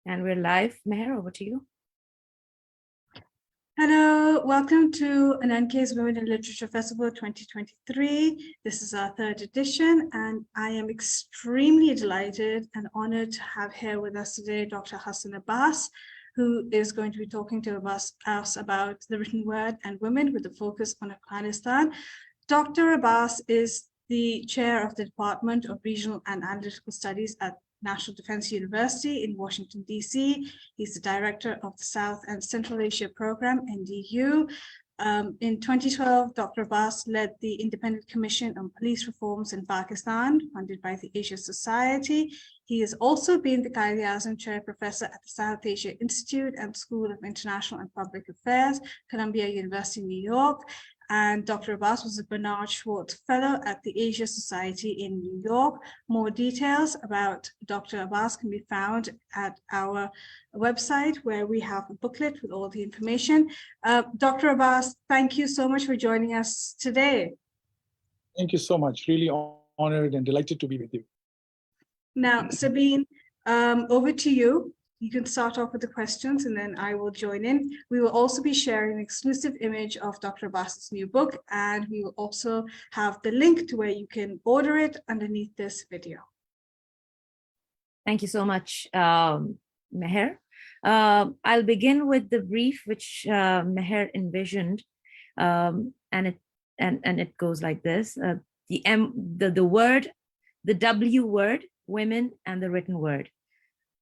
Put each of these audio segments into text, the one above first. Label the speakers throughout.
Speaker 1: And we're live. Mehr, over to you.
Speaker 2: Hello, welcome to Ananke's Women in Literature Festival 2023. This is our third edition, and I am extremely delighted and honored to have here with us today Dr. Hassan Abbas, who is going to be talking to us about the written word and women with a focus on Afghanistan. Dr. Abbas is the chair of the Department of Regional and Analytical Studies at National Defense University in Washington, D.C. He's the director of the South and Central Asia Program, NDU. In 2012, Dr. Abbas led the Independent Commission on Police Reforms in Pakistan, funded by the Asia Society. He has also been the Quaid-e-Azam Chair Professor at the South Asia Institute and School of International and Public Affairs, Columbia University, New York. And Dr. Abbas was a Bernard Schwartz Fellow at the Asia Society in New York. More details about Dr. Abbas can be found at our website, where we have a booklet with all the information. Dr. Abbas, thank you so much for joining us today.
Speaker 3: Thank you so much. Really honored and delighted to be with you.
Speaker 2: Now, Sabin, over to you. You can start off with the questions and then I will join in. We will also be sharing an exclusive image of Dr. Abbas's new book, and we will also have the link to where you can order it underneath this video.
Speaker 1: Thank you so much, Mehr. I'll begin with the brief which Mehr envisioned, and it goes like this: the word, the W word, women, and the written word.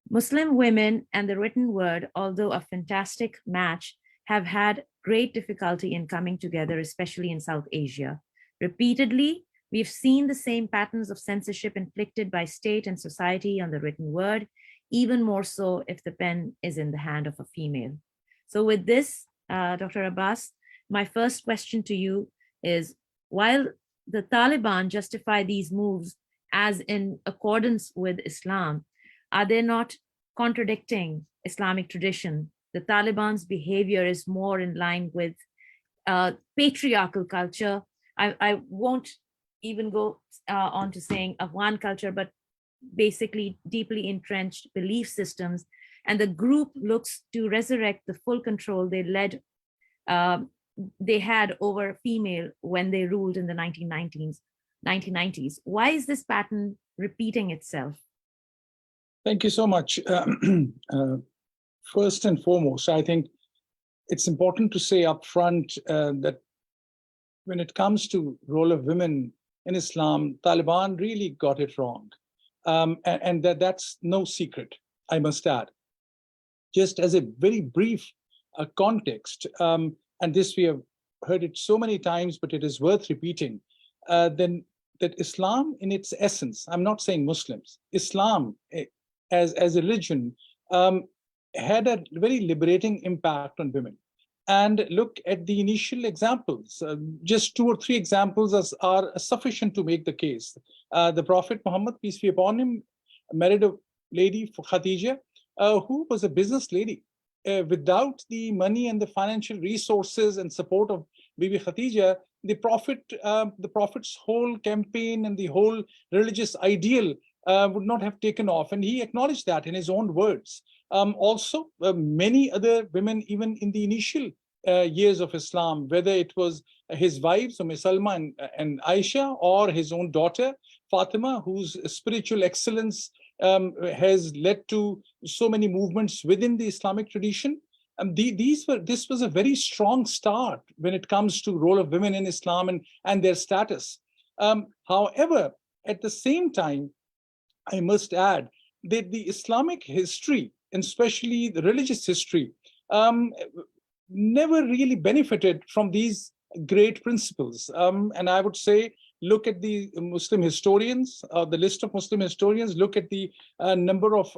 Speaker 1: Muslim women and the written word, although a fantastic match, have had great difficulty in coming together, especially in South Asia. Repeatedly, we've seen the same patterns of censorship inflicted by state and society on the written word, even more so if the pen is in the hand of a female. So with this, Dr. Abbas, my first question to you is, while the Taliban justify these moves as in accordance with Islam, are they not contradicting Islamic tradition? The Taliban's behavior is more in line with patriarchal culture. I won't even go on to saying Afghan culture, but basically deeply entrenched belief systems. And the group looks to resurrect the full control they had over female when they ruled in the 1990s. Why is this pattern repeating itself?
Speaker 3: Thank you so much. First and foremost, I think it's important to say up front that when it comes to role of women in Islam, Taliban really got it wrong. And that's no secret, I must add. Just as a very brief context, and this we have heard it so many times, but it is worth repeating, then that Islam in its essence, I'm not saying Muslims, Islam as a religion had a very liberating impact on women. And look at the initial examples. Just 2 or 3 examples are sufficient to make the case. The Prophet Muhammad, peace be upon him, married a lady, Khadija, who was a business lady. Without the money and the financial resources and support of Bibi Khadija, the Prophet's whole campaign and the whole religious ideal would not have taken off. And he acknowledged that in his own words. Also, many other women, even in the initial years of Islam, whether it was his wives, Salma and Aisha, or his own daughter, Fatima, whose spiritual excellence has led to so many movements within the Islamic tradition. This was a very strong start when it comes to role of women in Islam and their status. However, at the same time, I must add that the Islamic history, and especially the religious history, never really benefited from these great principles. And I would say, look at the Muslim historians, the list of Muslim historians, look at the number of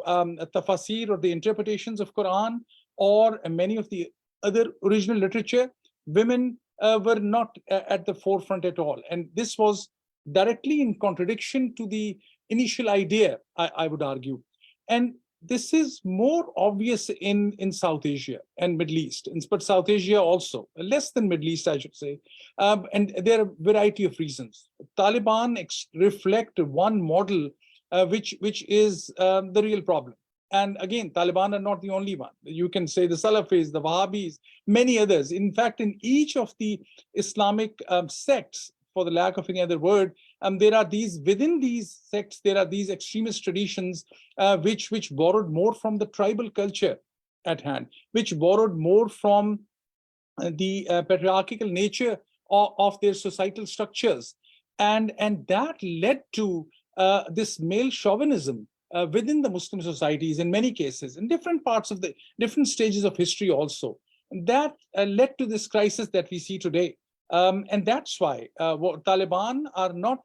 Speaker 3: tafasir, or the interpretations of Quran, or many of the other original literature. Women were not at the forefront at all. And this was directly in contradiction to the initial idea, I would argue. And this is more obvious in South Asia and Middle East, but South Asia also, less than Middle East, I should say. And there are a variety of reasons. Taliban reflect one model which is the real problem. And again, Taliban are not the only one. You can say the Salafis, the Wahhabis, many others. In fact, in each of the Islamic sects, for the lack of any other word, there are these, within these sects, there are these extremist traditions which borrowed more from the tribal culture at hand, which borrowed more from the patriarchal nature of their societal structures. And that led to this male chauvinism within the Muslim societies in many cases, in different parts of the different stages of history also. And that led to this crisis that we see today. And that's why Taliban are not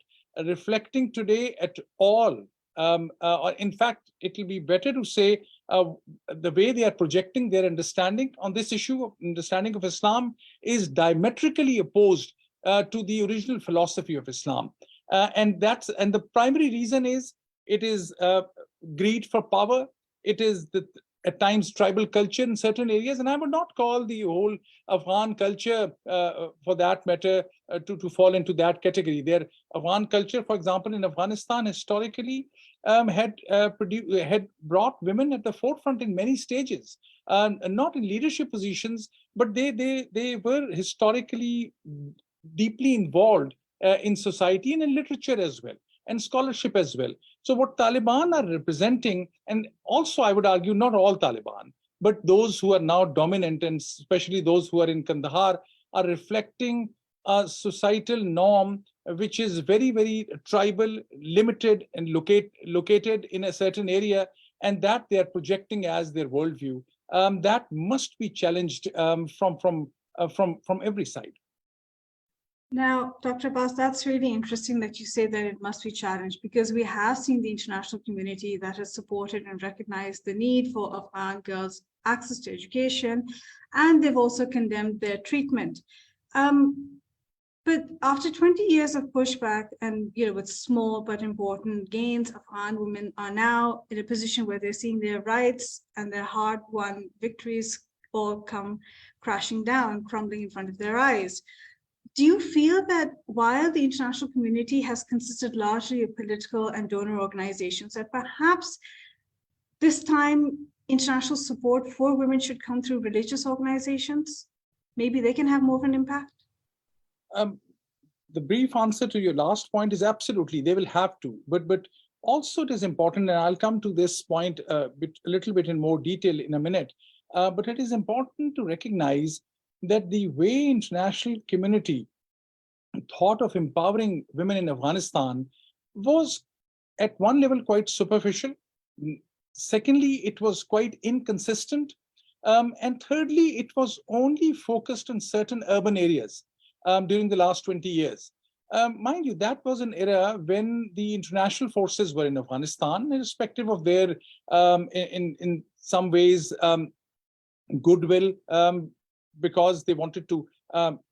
Speaker 3: reflecting today at all. Or in fact, it will be better to say the way they are projecting their understanding on this issue, understanding of Islam, is diametrically opposed to the original philosophy of Islam. And the primary reason is it is greed for power. It is at times tribal culture in certain areas, and I would not call the whole Afghan culture, for that matter, to fall into that category. Their Afghan culture, for example, in Afghanistan historically had brought women at the forefront in many stages, not in leadership positions, but they were historically deeply involved in society and in literature as well, and scholarship as well. So what Taliban are representing, and also I would argue not all Taliban, but those who are now dominant, and especially those who are in Kandahar, are reflecting a societal norm which is very, very tribal, limited, and located in a certain area, and that they are projecting as their worldview. That must be challenged from every side.
Speaker 2: Now, Dr. Abbas, that's really interesting that you say that it must be challenged, because we have seen the international community that has supported and recognized the need for Afghan girls' access to education, and they've also condemned their treatment. But after 20 years of pushback and, with small but important gains, Afghan women are now in a position where they're seeing their rights and their hard-won victories all come crashing down, crumbling in front of their eyes. Do you feel that while the international community has consisted largely of political and donor organizations, that perhaps this time international support for women should come through religious organizations? Maybe they can have more of an impact?
Speaker 3: The brief answer to your last point is absolutely, they will have to. But also it is important, and I'll come to this point a little bit in more detail in a minute, but it is important to recognize that the way international community thought of empowering women in Afghanistan was at one level quite superficial. Secondly, it was quite inconsistent. And thirdly, it was only focused on certain urban areas during the last 20 years. Mind you, that was an era when the international forces were in Afghanistan, irrespective of their, in some ways, goodwill, because they wanted to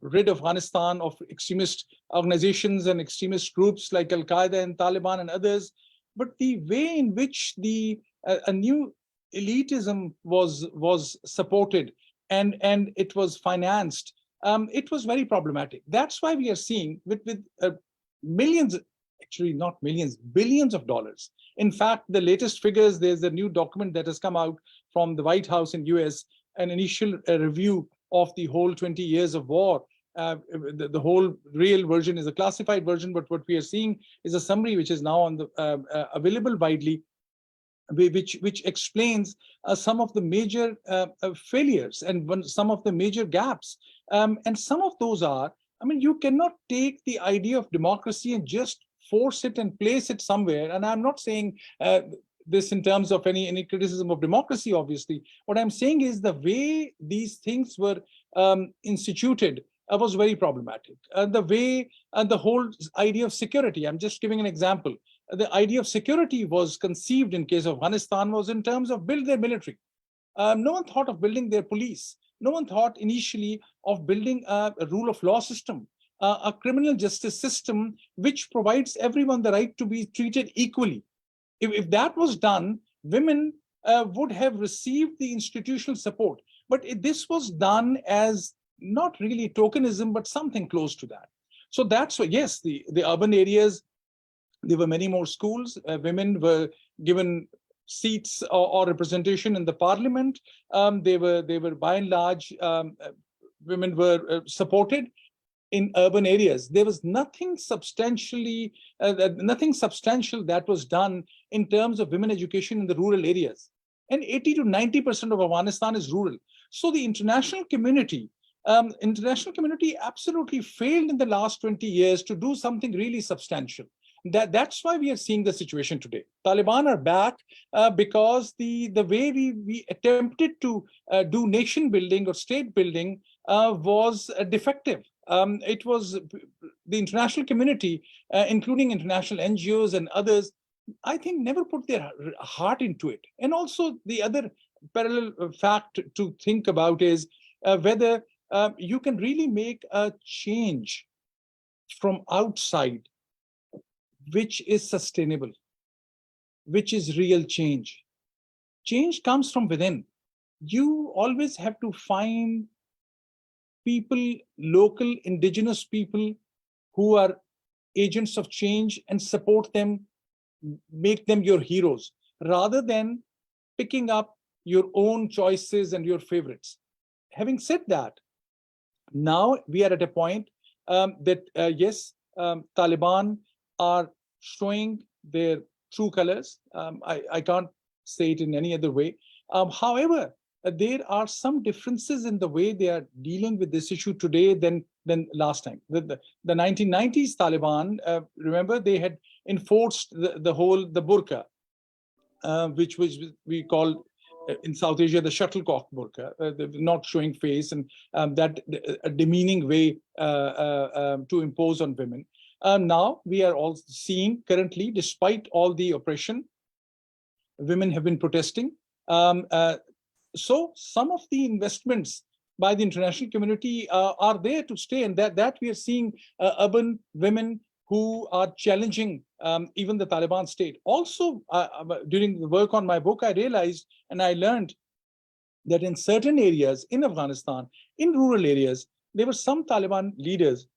Speaker 3: rid Afghanistan of extremist organizations and extremist groups like Al-Qaeda and Taliban and others. But the way in which a new elitism was supported and it was financed, it was very problematic. That's why we are seeing with millions, actually not millions, billions of dollars. In fact, the latest figures, there's a new document that has come out from the White House in US, an initial review of the whole 20 years of war. The whole real version is a classified version, but what we are seeing is a summary which is now on the available widely, which explains some of the major failures and some of the major gaps. And some of those are, you cannot take the idea of democracy and just force it and place it somewhere. And I'm not saying this in terms of any criticism of democracy, obviously. What I'm saying is the way these things were instituted was very problematic. The way the whole idea of security, I'm just giving an example. The idea of security was conceived in case of Afghanistan was in terms of build their military. No one thought of building their police. No one thought initially of building a rule of law system, a criminal justice system which provides everyone the right to be treated equally. If that was done, women would have received the institutional support. But this was done as not really tokenism, but something close to that. So that's why, yes, the urban areas, there were many more schools. Women were given seats or representation in the parliament. They were by and large, women were supported in urban areas. There was nothing substantial that was done in terms of women education in the rural areas. And 80 to 90% of Afghanistan is rural. So the international community absolutely failed in the last 20 years to do something really substantial. That's why we are seeing the situation today. Taliban are back because the way we attempted to do nation building or state building was defective. It was the international community, including international NGOs and others, I think never put their heart into it. And also the other parallel fact to think about is whether you can really make a change from outside, which is sustainable, which is real change. Change comes from within. You always have to find people, local indigenous people who are agents of change and support them, make them your heroes, rather than picking up your own choices and your favorites. Having said that, now we are at a point that yes, Taliban are showing their true colors. I can't say it in any other way. However, there are some differences in the way they are dealing with this issue today than last time. The 1990s Taliban, remember, they had enforced the burqa, which we call in South Asia the shuttlecock burqa, not showing face, and that a demeaning way to impose on women. Now we are all seeing currently, despite all the oppression, women have been protesting. So some of the investments by the international community are there to stay, and that we are seeing urban women who are challenging even the Taliban state. Also, during the work on my book, I realized and I learned that in certain areas in Afghanistan, in rural areas, there were some Taliban leaders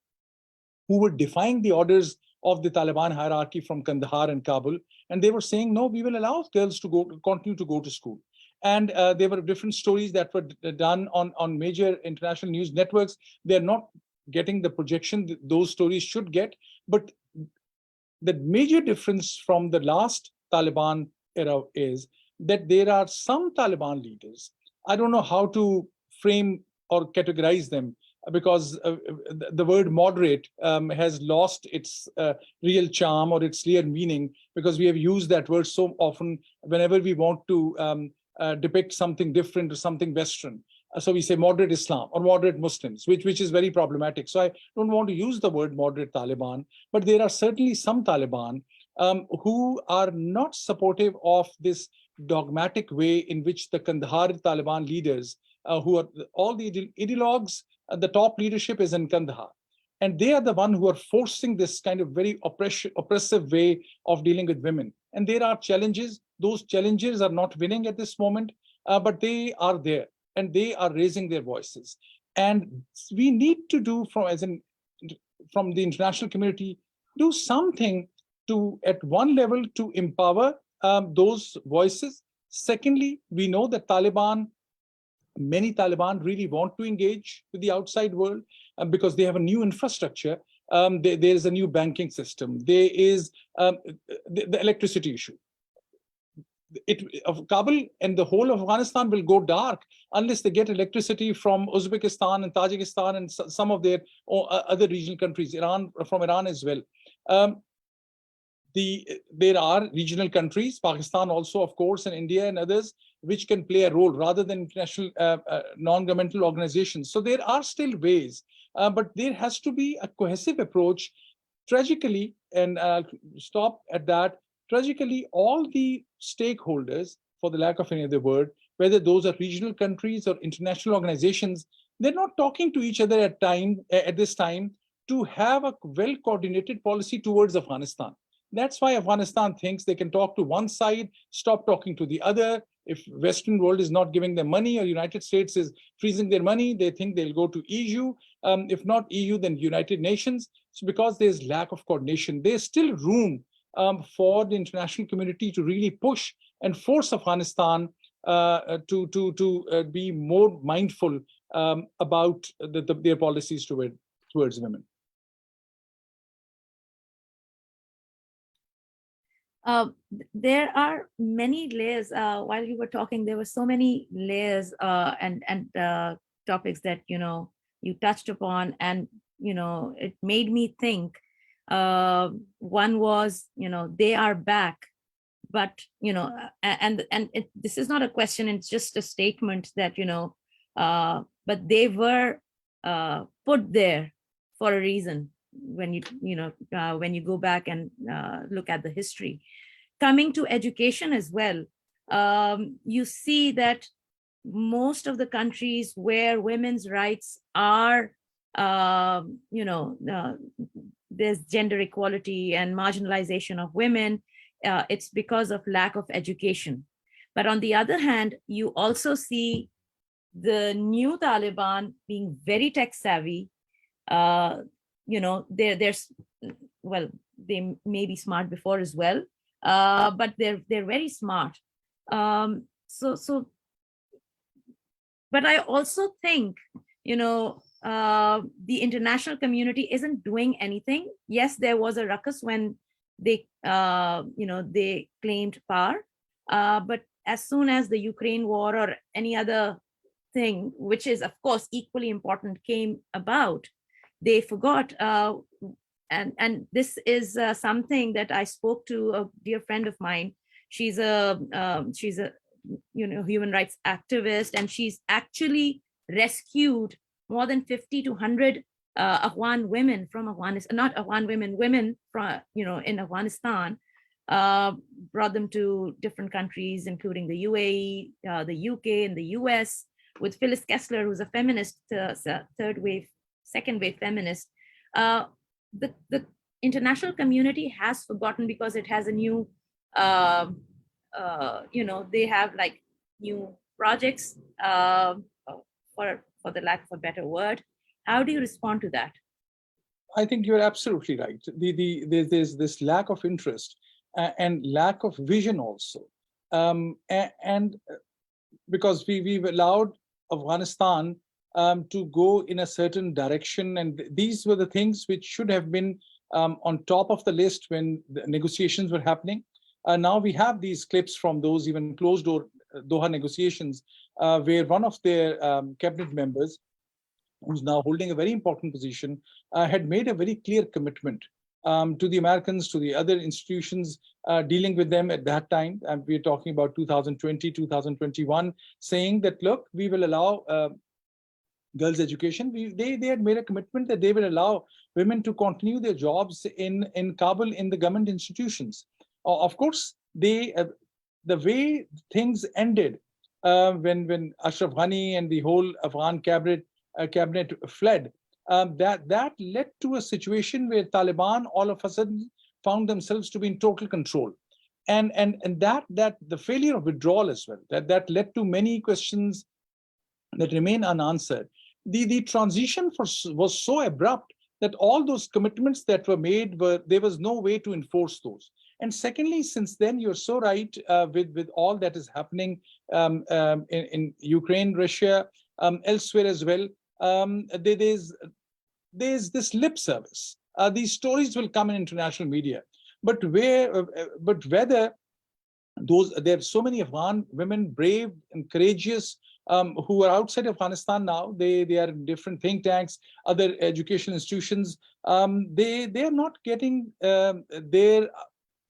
Speaker 3: who were defying the orders of the Taliban hierarchy from Kandahar and Kabul, and they were saying, no, we will allow girls to continue to go to school. And there were different stories that were done on major international news networks. They're not getting the projection that those stories should get. But the major difference from the last Taliban era is that there are some Taliban leaders, I don't know how to frame or categorize them, because the word moderate has lost its real charm or its real meaning, because we have used that word so often whenever we want to depict something different or something Western. So we say moderate Islam or moderate Muslims, which is very problematic. So I don't want to use the word moderate Taliban, but there are certainly some Taliban who are not supportive of this dogmatic way in which the Kandahar Taliban leaders, who are all the ideologues, the top leadership is in Kandahar. And they are the one who are forcing this kind of very oppressive way of dealing with women. And there are challenges. Those challenges are not winning at this moment, but they are there and they are raising their voices. And we need to do from the international community, do something to, at one level, to empower those voices. Secondly, we know that many Taliban really want to engage with the outside world because they have a new infrastructure. There is a new banking system. There is the electricity issue. Kabul and the whole of Afghanistan will go dark unless they get electricity from Uzbekistan and Tajikistan and some of their other regional countries, from Iran as well. There are regional countries, Pakistan also, of course, and India and others, which can play a role rather than international non-governmental organizations. So there are still ways, but there has to be a cohesive approach. Tragically, and I'll stop at that, tragically, all the stakeholders, for the lack of any other word, whether those are regional countries or international organizations, they're not talking to each other at this time to have a well-coordinated policy towards Afghanistan. That's why Afghanistan thinks they can talk to one side, stop talking to the other. If Western world is not giving them money or United States is freezing their money, they think they'll go to EU. If not EU, then United Nations. So because there's lack of coordination, there's still room for the international community to really push and force Afghanistan to be more mindful about their policies towards women.
Speaker 1: There are many layers. While you were talking, there were so many layers and topics that you touched upon, and it made me think. One was, they are back, but this is not a question; it's just a statement that but they were put there for a reason. When you go back and look at the history, coming to education as well, you see that most of the countries where women's rights are, there's gender equality and marginalization of women, it's because of lack of education. But on the other hand, you also see the new Taliban being very tech savvy. There's well, they may be smart before as well, but they're very smart. But I also think the international community isn't doing anything. Yes, there was a ruckus when they they claimed power, but as soon as the Ukraine war or any other thing, which is of course equally important, came about, they forgot. And this is something that I spoke to a dear friend of mine. She's a human rights activist, and she's actually rescued more than 50 to 100 Afghan women from Afghanistan, not Afghan women from in Afghanistan, brought them to different countries, including the UAE, the UK, and the US, with Phyllis Kessler, who's a feminist, second wave feminist. The international community has forgotten because it has a new, they have like new projects, for the lack of a better word. How do you respond to that?
Speaker 3: I think you're absolutely right. There's this lack of interest and lack of vision also, and because we've allowed Afghanistan to go in a certain direction, and these were the things which should have been on top of the list when the negotiations were happening. Now we have these clips from those even closed door Doha negotiations, where one of their cabinet members, who's now holding a very important position, had made a very clear commitment to the Americans, to the other institutions dealing with them at that time. And we're talking about 2020, 2021, saying that, look, we will allow girls' education. They had made a commitment that they will allow women to continue their jobs in Kabul in the government institutions. Of course, the way things ended when Ashraf Ghani and the whole Afghan cabinet fled, that led to a situation where Taliban all of a sudden found themselves to be in total control, and that the failure of withdrawal as well, that led to many questions that remain unanswered. The transition was so abrupt that all those commitments that were made, there was no way to enforce those. And secondly, since then, you're so right, with all that is happening in Ukraine, Russia, elsewhere as well, there's this lip service. These stories will come in international media, but whether there are so many Afghan women, brave and courageous, who are outside Afghanistan now. They are in different think tanks, other education institutions. They are not getting their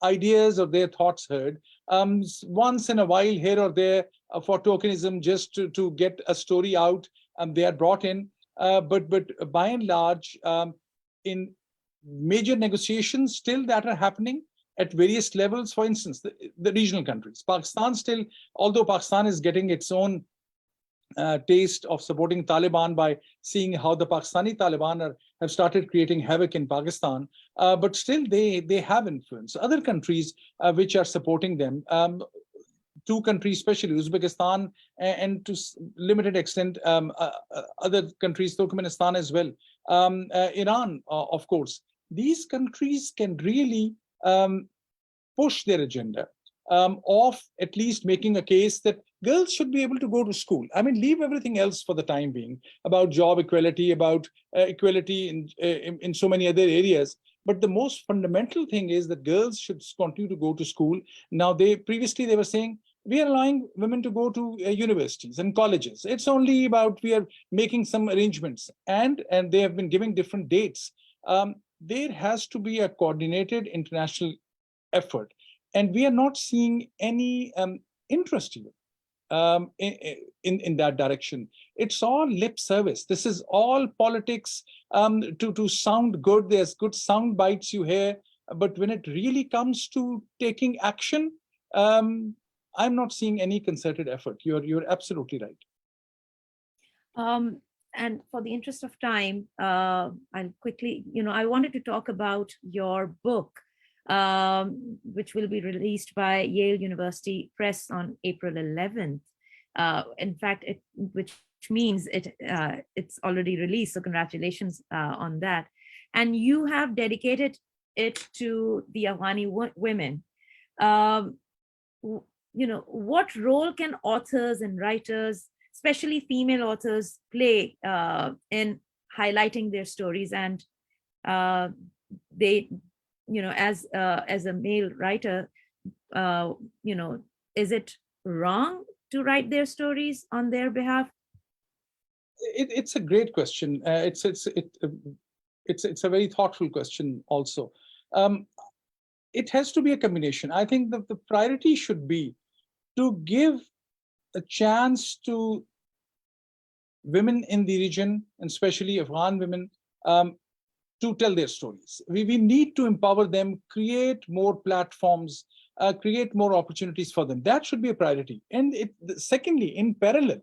Speaker 3: ideas or their thoughts heard. Once in a while, here or there, for tokenism, just to get a story out, they are brought in. But by and large, in major negotiations still that are happening at various levels, for instance, the regional countries. Pakistan still, although Pakistan is getting its own taste of supporting Taliban by seeing how the Pakistani Taliban have started creating havoc in Pakistan, but still they have influence. Other countries which are supporting them, two countries, especially Uzbekistan and to limited extent other countries, Turkmenistan as well, Iran, of course. These countries can really push their agenda of at least making a case that girls should be able to go to school. I mean, leave everything else for the time being about job equality, about equality in so many other areas. But the most fundamental thing is that girls should continue to go to school. Now, previously they were saying, we are allowing women to go to universities and colleges. It's only about we are making some arrangements, and they have been giving different dates. There has to be a coordinated international effort, and we are not seeing any interest in that direction. It's all lip service. This is all politics to sound good. There's good sound bites you hear, but when it really comes to taking action, I'm not seeing any concerted effort. You're absolutely right.
Speaker 1: And for the interest of time, I'll quickly, I wanted to talk about your book, which will be released by Yale University Press on April 11th. In fact, which means it's already released. So congratulations on that. And you have dedicated it to the Afghani women. What role can authors and writers, especially female authors, play in highlighting their stories? And they, as a male writer, is it wrong to write their stories on their behalf?
Speaker 3: It's a great question. It's a very thoughtful question also. It has to be a combination. I think that the priority should be to give a chance to women in the region, and especially Afghan women, to tell their stories. We need to empower them, create more platforms, create more opportunities for them. That should be a priority. And secondly, in parallel,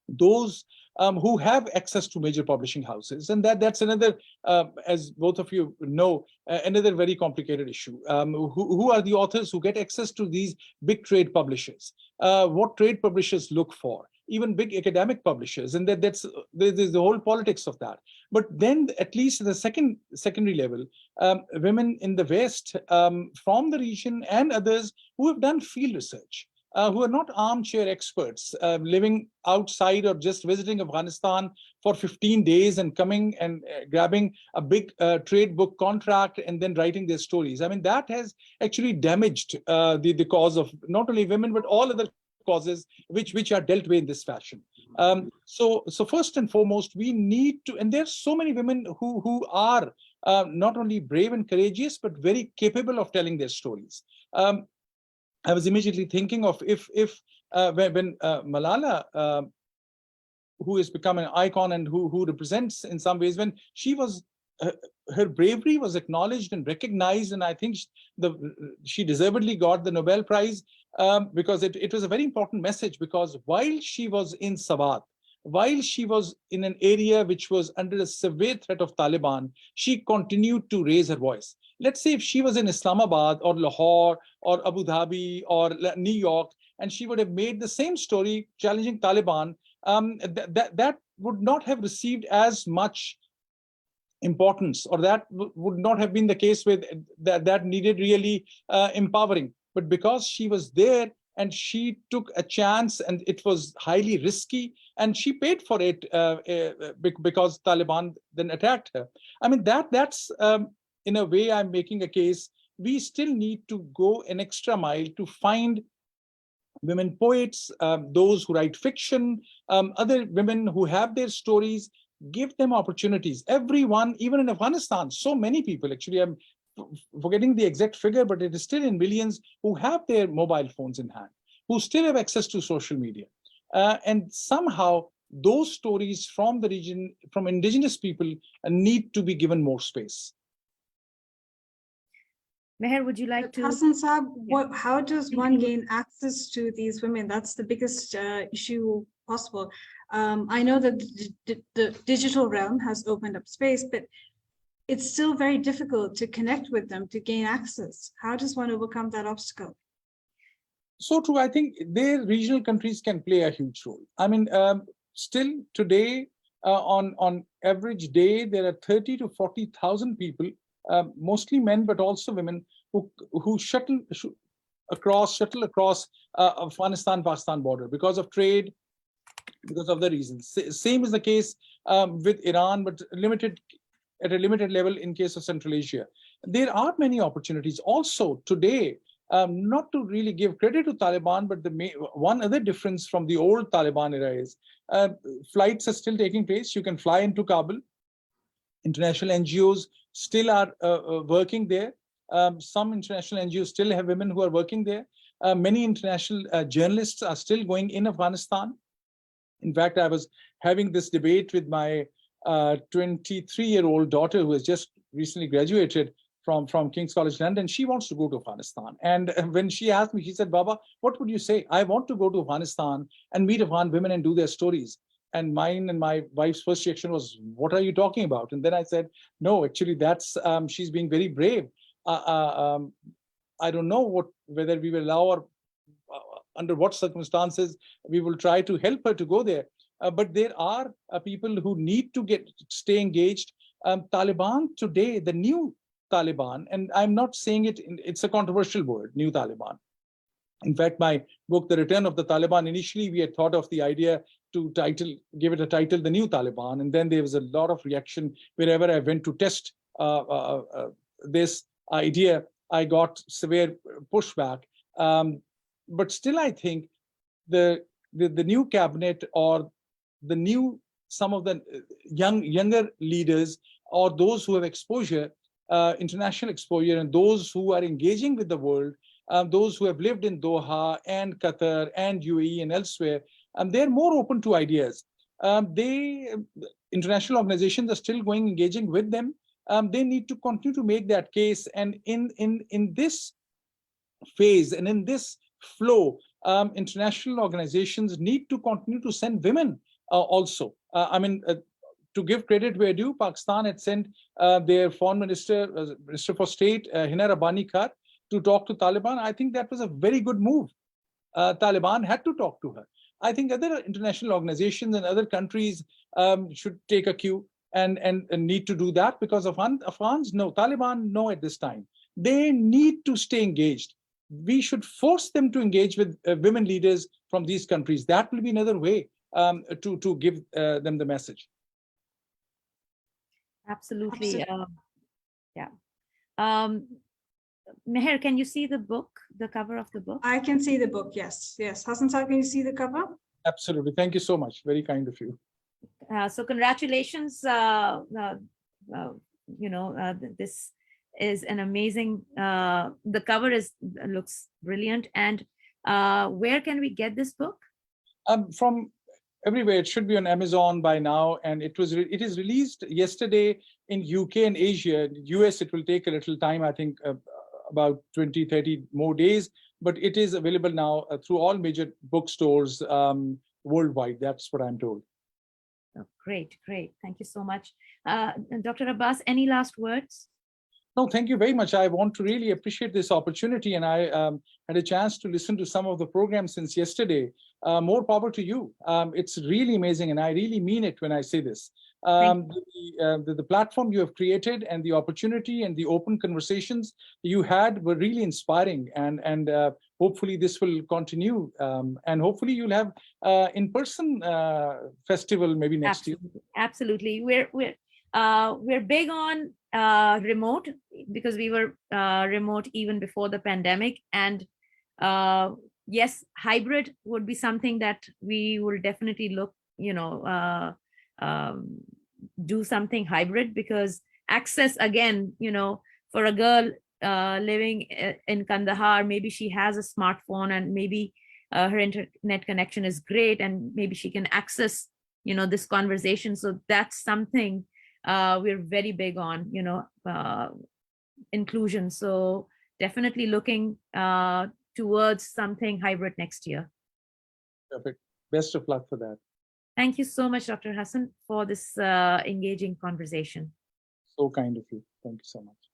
Speaker 3: those who have access to major publishing houses, and that's another, as both of you know, another very complicated issue. Who are the authors who get access to these big trade publishers? What trade publishers look for? Even big academic publishers, and there's the whole politics of that. But then, at least at the secondary level, women in the West, from the region and others who have done field research, who are not armchair experts, living outside or just visiting Afghanistan for 15 days and coming and grabbing a big trade book contract and then writing their stories. I mean, that has actually damaged the cause of not only women, but all other causes which are dealt with in this fashion. So first and foremost, we need to, and there's so many women who are not only brave and courageous, but very capable of telling their stories. I was immediately thinking of when Malala, who has become an icon and who represents in some ways, when she was, her bravery was acknowledged and recognized, and I think she deservedly got the Nobel Prize because it was a very important message, because while she was in Swat, while she was in an area which was under a severe threat of Taliban, she continued to raise her voice. Let's say if she was in Islamabad or Lahore or Abu Dhabi or New York, and she would have made the same story challenging Taliban, that would not have received as much importance, or that would not have been the case with that needed really empowering. But because she was there and she took a chance, and it was highly risky, and she paid for it because Taliban then attacked her. I mean, that's in a way, I'm making a case. We still need to go an extra mile to find women poets, those who write fiction, other women who have their stories, give them opportunities. Everyone, even in Afghanistan, so many people, actually, I'm forgetting the exact figure, but it is still in millions, who have their mobile phones in hand, who still have access to social media. And somehow those stories from the region, from indigenous people, need to be given more space.
Speaker 1: Mehr, would you like to?
Speaker 2: Hassan Saab, how does one gain access to these women? That's the biggest issue possible. I know that the digital realm has opened up space, but it's still very difficult to connect with them, to gain access. How does one overcome that obstacle?
Speaker 3: So true. I think their regional countries can play a huge role. I mean, still today, on average day, there are 30 to 40,000 people, mostly men, but also women, who shuttle across Afghanistan-Pakistan border because of trade, because of the reasons. Same is the case with Iran, but at a limited level in case of Central Asia. There are many opportunities. Also today, not to really give credit to Taliban, but one other difference from the old Taliban era is flights are still taking place. You can fly into Kabul. International NGOs still are working there. Some international NGOs still have women who are working there. Many international journalists are still going in Afghanistan. In fact, I was having this debate with my 23-year-old daughter who has just recently graduated from King's College London. She wants to go to Afghanistan. And when she asked me, she said, Baba, what would you say? I want to go to Afghanistan and meet Afghan women and do their stories. And mine and my wife's first reaction was, what are you talking about? And then I said, no, actually, that's she's being very brave. I don't know whether we will allow her, under what circumstances we will try to help her to go there. But there are people who need to stay engaged. Taliban today, the new Taliban, and I'm not saying it's a controversial word, new Taliban. In fact, my book, The Return of the Taliban, initially we had thought of the idea to give it a title, The New Taliban. And then there was a lot of reaction wherever I went to test this idea. I got severe pushback. But still, I think the new cabinet or some of the younger leaders or those who have exposure, international exposure, and those who are engaging with the world, those who have lived in Doha and Qatar and UAE and elsewhere, they're more open to ideas. International organizations are still engaging with them. They need to continue to make that case. And in this phase and in this flow, international organizations need to continue to send women also. To give credit where due, Pakistan had sent their foreign minister, Minister for State, Hina Rabbani Kar, to talk to Taliban. I think that was a very good move. Taliban had to talk to her. I think other international organizations and other countries should take a cue and need to do that, because Afghans know, Taliban know at this time, they need to stay engaged. We should force them to engage with women leaders from these countries. That will be another way to give them the message.
Speaker 1: Absolutely. Yeah. Mehr, can you see the book, the cover of the book?
Speaker 2: I can see the book, yes. Yes. Hassan sir, can you see the cover?
Speaker 3: Absolutely. Thank you so much. Very kind of you.
Speaker 1: So congratulations. This is an amazing, the cover looks brilliant. And where can we get this book?
Speaker 3: From everywhere. It should be on Amazon by now, and it is released yesterday in UK and Asia. US, it will take a little time, I think about 20-30 more days, but it is available now through all major bookstores worldwide. That's what I'm told.
Speaker 1: Oh, great. Thank you so much. Dr. Abbas, any last words?
Speaker 3: No, thank you very much. I want to really appreciate this opportunity, and I had a chance to listen to some of the programs since yesterday. More power to you. It's really amazing, and I really mean it when I say this. The platform you have created and the opportunity and the open conversations you had were really inspiring, and hopefully this will continue, and hopefully you'll have in-person festival maybe next year.
Speaker 1: Absolutely. We're big on remote, because we were remote even before the pandemic, and yes, hybrid would be something that we will definitely look, do something hybrid, because access, again, for a girl living in Kandahar, maybe she has a smartphone and maybe her internet connection is great, and maybe she can access, this conversation. So that's something we're very big on, inclusion. So definitely looking towards something hybrid next year.
Speaker 3: Perfect. Best of luck for that.
Speaker 1: Thank you so much, Dr. Hassan, for this engaging conversation.
Speaker 3: So kind of you. Thank you so much.